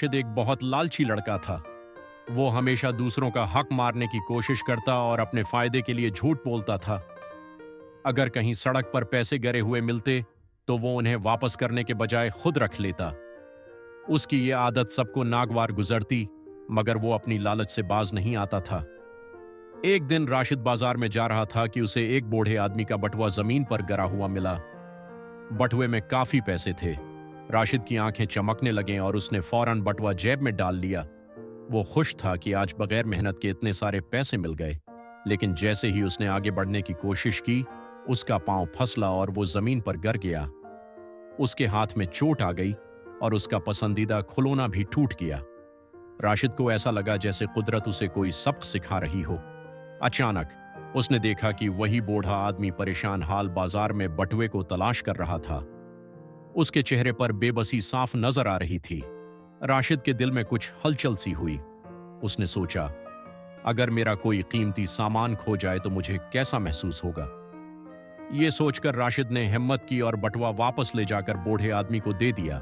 राशिद एक बहुत लालची लड़का था। वो हमेशा दूसरों का हक मारने की कोशिश करता और अपने फायदे के लिए झूठ बोलता था। अगर कहीं सड़क पर पैसे गिरे हुए मिलते तो वो उन्हें वापस करने के बजाय खुद रख लेता। उसकी ये आदत सबको नागवार गुजरती, मगर वो अपनी लालच से बाज नहीं आता था। एक दिन राशिद बाजार में जा रहा था कि उसे एक बूढ़े आदमी का बटुआ जमीन पर गिरा हुआ मिला। बटुए में काफी पैसे थे। राशिद की आंखें चमकने लगें और उसने फौरन बटुआ जेब में डाल लिया। वो खुश था कि आज बगैर मेहनत के इतने सारे पैसे मिल गए। लेकिन जैसे ही उसने आगे बढ़ने की कोशिश की, उसका पांव फसला और वो जमीन पर गिर गया। उसके हाथ में चोट आ गई और उसका पसंदीदा खिलौना भी टूट गया। राशिद को ऐसा लगा जैसे कुदरत उसे कोई सबक सिखा रही हो। अचानक उसने देखा कि वही बूढ़ा आदमी परेशान हाल बाजार में बटुए को तलाश कर रहा था। उसके चेहरे पर बेबसी साफ नजर आ रही थी। राशिद के दिल में कुछ हलचल सी हुई। उसने सोचा, अगर मेरा कोई कीमती सामान खो जाए तो मुझे कैसा महसूस होगा। ये सोचकर राशिद ने हिम्मत की और बटुआ वापस ले जाकर बूढ़े आदमी को दे दिया।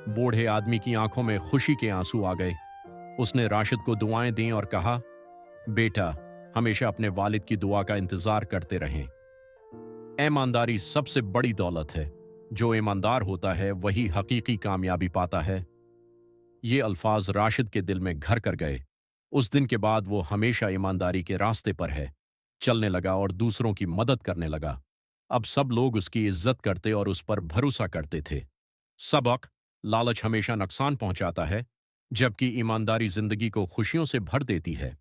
बूढ़े आदमी की आंखों में खुशी के आंसू आ गए। उसने राशिद को दुआएं दी और कहा, बेटा, हमेशा अपने वालिद की दुआ का इंतजार करते रहें। ईमानदारी सबसे बड़ी दौलत है। जो ईमानदार होता है वही हकीकी कामयाबी पाता है। ये अल्फाज राशिद के दिल में घर कर गए। उस दिन के बाद वो हमेशा ईमानदारी के रास्ते पर है, चलने लगा और दूसरों की मदद करने लगा। अब सब लोग उसकी इज्जत करते और उस पर भरोसा करते थे। सबक: लालच हमेशा नुकसान पहुंचाता है, जबकि ईमानदारी जिंदगी को खुशियों से भर देती है।